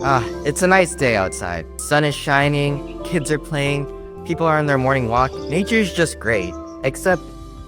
It's a nice day outside. Sun is shining, kids are playing, people are on their morning walk. Nature's just great. Except,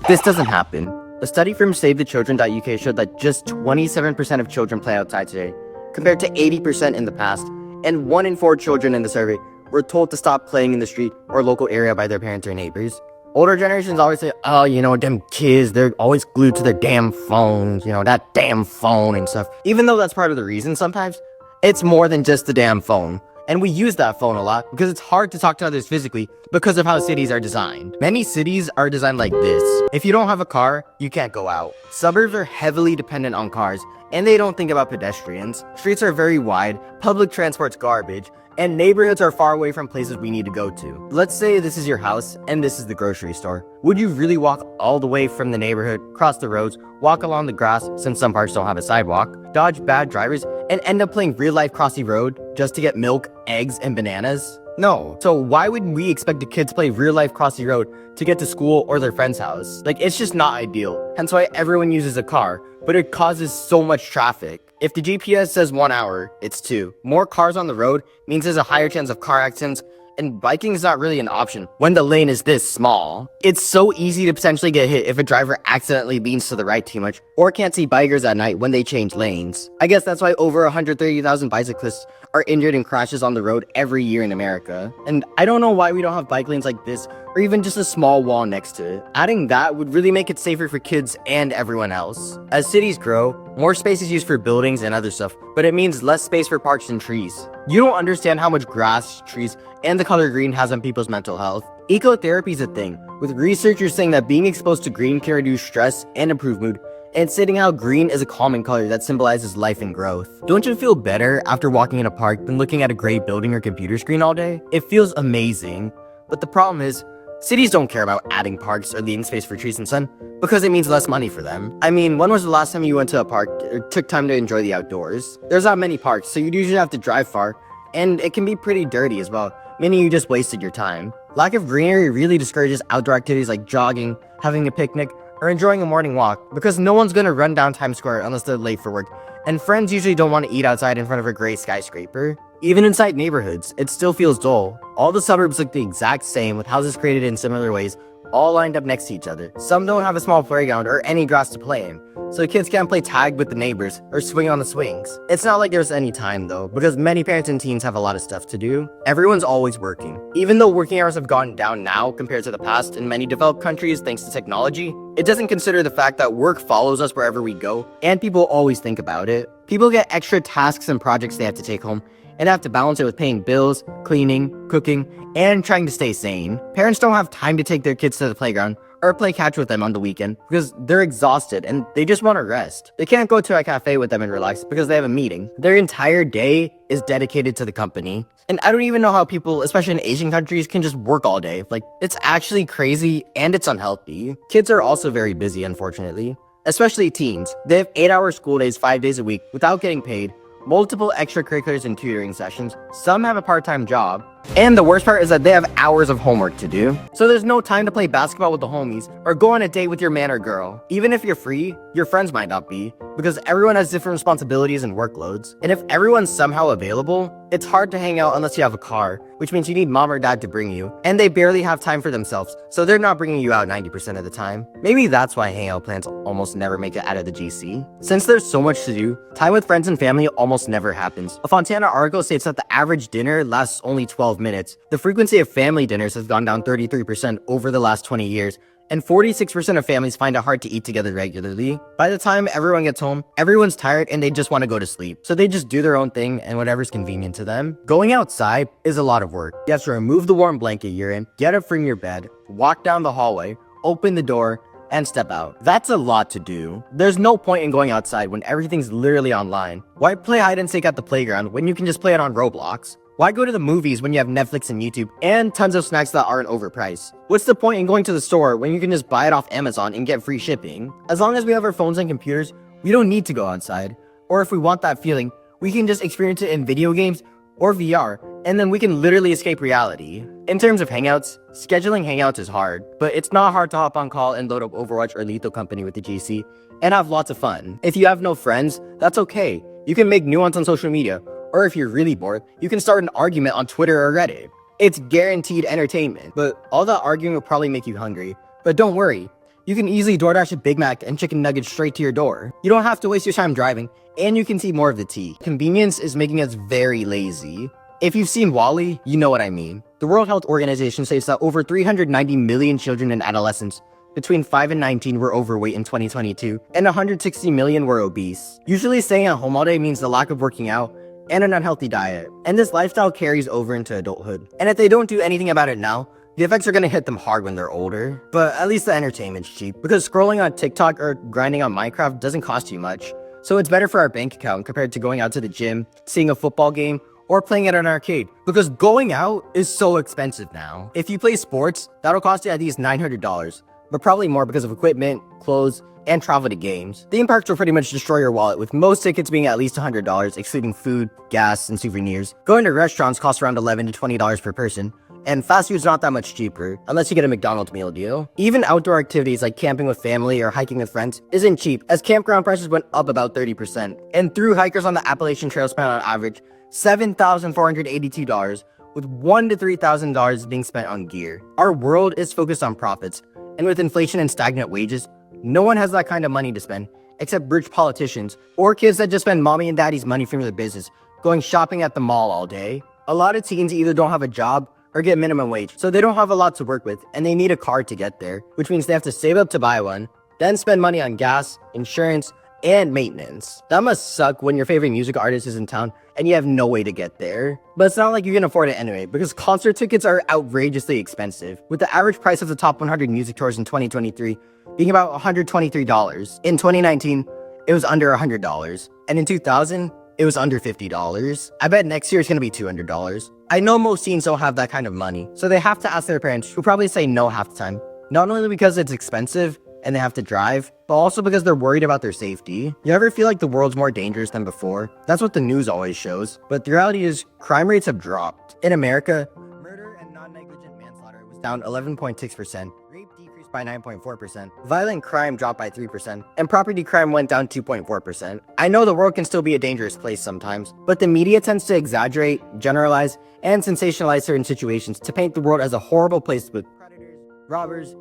this doesn't happen. A study from SaveTheChildren.uk showed that just 27% of children play outside today, compared to 80% in the past, and 1 in 4 children in the survey were told to stop playing in the street or local area by their parents or neighbors. Older generations always say, oh, them kids, they're always glued to their damn phones, that damn phone and stuff. Even though that's part of the reason sometimes, it's more than just the damn phone. And we use that phone a lot because it's hard to talk to others physically because of how cities are designed. Many cities are designed like this. If you don't have a car, you can't go out. Suburbs are heavily dependent on cars, and they don't think about pedestrians. Streets are very wide, public transport's garbage, and neighborhoods are far away from places we need to go to. Let's say this is your house and this is the grocery store. Would you really walk all the way from the neighborhood, cross the roads, walk along the grass since some parts don't have a sidewalk, dodge bad drivers, and end up playing real-life Crossy Road just to get milk, eggs, and bananas? No. So why would we expect the kids to play real-life Crossy Road to get to school or their friend's house? It's just not ideal. Hence why everyone uses a car, but it causes so much traffic. If the GPS says 1 hour, it's 2. More cars on the road means there's a higher chance of car accidents, and biking is not really an option when the lane is this small. It's so easy to potentially get hit if a driver accidentally leans to the right too much, or can't see bikers at night when they change lanes. I guess that's why over 130,000 bicyclists are injured in crashes on the road every year in America. And I don't know why we don't have bike lanes like this, or even just a small wall next to it. Adding that would really make it safer for kids and everyone else. As cities grow, more space is used for buildings and other stuff, but it means less space for parks and trees. You don't understand how much grass, trees, and the color green has on people's mental health. Ecotherapy is a thing, with researchers saying that being exposed to green can reduce stress and improve mood, and stating how green is a calming color that symbolizes life and growth. Don't you feel better after walking in a park than looking at a gray building or computer screen all day? It feels amazing. But the problem is, cities don't care about adding parks or leaving space for trees and sun because it means less money for them. I mean, when was the last time you went to a park or took time to enjoy the outdoors? There's not many parks, so you'd usually have to drive far, and it can be pretty dirty as well, meaning you just wasted your time. Lack of greenery really discourages outdoor activities like jogging, having a picnic, or enjoying a morning walk, because no one's gonna run down Times Square unless they're late for work, and friends usually don't want to eat outside in front of a gray skyscraper. Even inside neighborhoods, it still feels dull. All the suburbs look the exact same, with houses created in similar ways, all lined up next to each other. Some don't have a small playground or any grass to play in, so kids can't play tag with the neighbors or swing on the swings. It's not like there's any time though, because many parents and teens have a lot of stuff to do. Everyone's always working. Even though working hours have gone down now compared to the past in many developed countries thanks to technology, it doesn't consider the fact that work follows us wherever we go, and people always think about it. People get extra tasks and projects they have to take home, and have to balance it with paying bills, cleaning, cooking, and trying to stay sane. Parents don't have time to take their kids to the playground or play catch with them on the weekend because they're exhausted and they just want to rest. They can't go to a cafe with them and relax because they have a meeting. Their entire day is dedicated to the company. And I don't even know how people, especially in Asian countries, can just work all day. It's actually crazy and it's unhealthy. Kids are also very busy, unfortunately. Especially teens. They have 8-hour school days 5 days a week without getting paid, multiple extracurriculars and tutoring sessions, some have a part-time job, and the worst part is that they have hours of homework to do. So there's no time to play basketball with the homies or go on a date with your man or girl. Even if you're free, your friends might not be, because everyone has different responsibilities and workloads. And if everyone's somehow available, it's hard to hang out unless you have a car, which means you need mom or dad to bring you, and they barely have time for themselves, so they're not bringing you out 90% of the time. Maybe that's why hangout plans almost never make it out of the GC. Since there's so much to do, time with friends and family almost never happens. A Fontana article states that the average dinner lasts only 12 minutes. The frequency of family dinners has gone down 33% over the last 20 years, and 46% of families find it hard to eat together regularly. By the time everyone gets home, everyone's tired and they just want to go to sleep. So they just do their own thing and whatever's convenient to them. Going outside is a lot of work. You have to remove the warm blanket you're in, get up from your bed, walk down the hallway, open the door, and step out. That's a lot to do. There's no point in going outside when everything's literally online. Why play hide and seek at the playground when you can just play it on Roblox? Why go to the movies when you have Netflix and YouTube and tons of snacks that aren't overpriced? What's the point in going to the store when you can just buy it off Amazon and get free shipping? As long as we have our phones and computers, we don't need to go outside. Or if we want that feeling, we can just experience it in video games or VR, and then we can literally escape reality. In terms of hangouts, scheduling hangouts is hard, but it's not hard to hop on call and load up Overwatch or Lethal Company with the GC and have lots of fun. If you have no friends, that's okay. You can make new ones on social media, Or if you're really bored, you can start an argument on Twitter or Reddit. It's guaranteed entertainment, but all that arguing will probably make you hungry. But don't worry, you can easily DoorDash a Big Mac and chicken nuggets straight to your door. You don't have to waste your time driving, and you can see more of the tea. Convenience is making us very lazy. If you've seen WALL-E, you know what I mean. The World Health Organization says that over 390 million children and adolescents between 5 and 19 were overweight in 2022, and 160 million were obese. Usually staying at home all day means the lack of working out and an unhealthy diet, and this lifestyle carries over into adulthood. And if they don't do anything about it now, the effects are gonna hit them hard when they're older. But at least the entertainment's cheap, because scrolling on TikTok or grinding on Minecraft doesn't cost you much. So it's better for our bank account compared to going out to the gym, seeing a football game, or playing at an arcade, because going out is so expensive now. If you play sports, that'll cost you at least $900, but probably more because of equipment, clothes, and travel to games. Theme parks will pretty much destroy your wallet, with most tickets being at least $100, excluding food, gas, and souvenirs. Going to restaurants costs around $11 to $20 per person, and fast food's not that much cheaper, unless you get a McDonald's meal deal. Even outdoor activities like camping with family or hiking with friends isn't cheap, as campground prices went up about 30%. And through hikers on the Appalachian Trail spent on average $7,482, with $1,000 to $3,000 being spent on gear. Our world is focused on profits, and with inflation and stagnant wages, no one has that kind of money to spend, except rich politicians, or kids that just spend mommy and daddy's money from their business, going shopping at the mall all day. A lot of teens either don't have a job or get minimum wage, so they don't have a lot to work with, and they need a car to get there, which means they have to save up to buy one, then spend money on gas, insurance, and maintenance. That must suck when your favorite music artist is in town and you have no way to get there. But it's not like you can afford it anyway, because concert tickets are outrageously expensive, with the average price of the top 100 music tours in 2023 being about $123. In 2019, it was under $100, and in 2000, it was under $50. I bet next year it's gonna be $200. I know most teens don't have that kind of money, so they have to ask their parents, who probably say no half the time. Not only because it's expensive and they have to drive, but also because they're worried about their safety. You ever feel like the world's more dangerous than before? That's what the news always shows. But the reality is, crime rates have dropped. In America, murder and non-negligent manslaughter was down 11.6%, rape decreased by 9.4%, violent crime dropped by 3%, and property crime went down 2.4%. I know the world can still be a dangerous place sometimes, but the media tends to exaggerate, generalize, and sensationalize certain situations to paint the world as a horrible place with predators, robbers,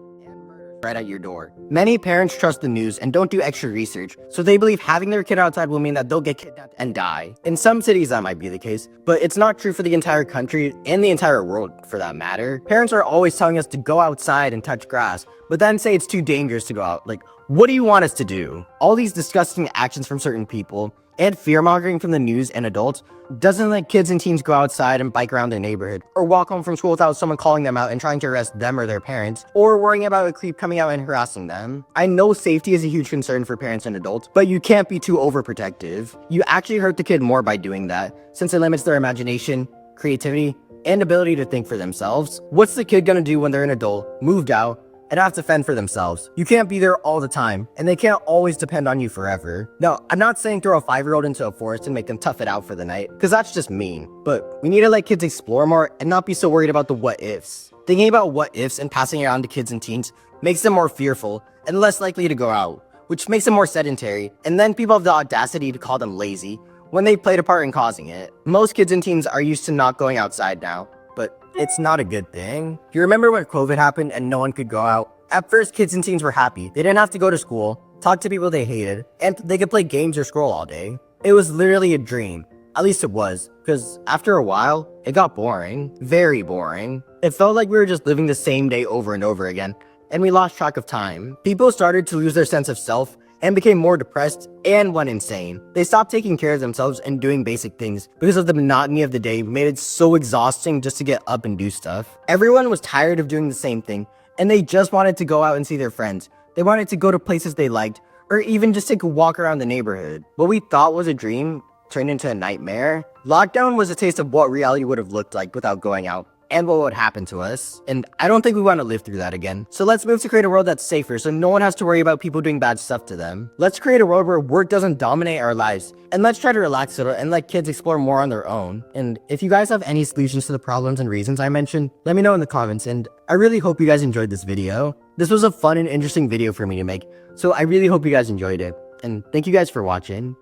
right at your door. Many parents trust the news and don't do extra research, so they believe having their kid outside will mean that they'll get kidnapped and die. In some cities that might be the case, but it's not true for the entire country and the entire world for that matter. Parents are always telling us to go outside and touch grass, but then say it's too dangerous to go out. Like, what do you want us to do? All these disgusting actions from certain people and fear-mongering from the news and adults doesn't let kids and teens go outside and bike around their neighborhood, or walk home from school without someone calling them out and trying to arrest them or their parents, or worrying about a creep coming out and harassing them. I know safety is a huge concern for parents and adults, but you can't be too overprotective. You actually hurt the kid more by doing that, since it limits their imagination, creativity, and ability to think for themselves. What's the kid gonna do when they're an adult, moved out, and have to fend for themselves? You can't be there all the time, and they can't always depend on you forever. Now, I'm not saying throw a 5-year-old into a forest and make them tough it out for the night, because that's just mean. But we need to let kids explore more and not be so worried about the what ifs. Thinking about what ifs and passing it on to kids and teens makes them more fearful and less likely to go out, which makes them more sedentary, and then people have the audacity to call them lazy when they played a part in causing it. Most kids and teens are used to not going outside now, but it's not a good thing. You remember when COVID happened and no one could go out? At first, kids and teens were happy. They didn't have to go to school, talk to people they hated, and they could play games or scroll all day. It was literally a dream. At least it was, because after a while, it got boring. Very boring. It felt like we were just living the same day over and over again, and we lost track of time. People started to lose their sense of self and became more depressed and went insane. They stopped taking care of themselves and doing basic things because of the monotony of the day made it so exhausting just to get up and do stuff. Everyone was tired of doing the same thing, and they just wanted to go out and see their friends. They wanted to go to places they liked, or even just take a walk around the neighborhood. What we thought was a dream turned into a nightmare. Lockdown was a taste of what reality would have looked like without going out, and what would happen to us. And I don't think we want to live through that again. So let's move to create a world that's safer, so no one has to worry about people doing bad stuff to them. Let's create a world where work doesn't dominate our lives, and let's try to relax a little and let kids explore more on their own. And if you guys have any solutions to the problems and reasons I mentioned, let me know in the comments, and I really hope you guys enjoyed this video. This was a fun and interesting video for me to make, so I really hope you guys enjoyed it, and thank you guys for watching.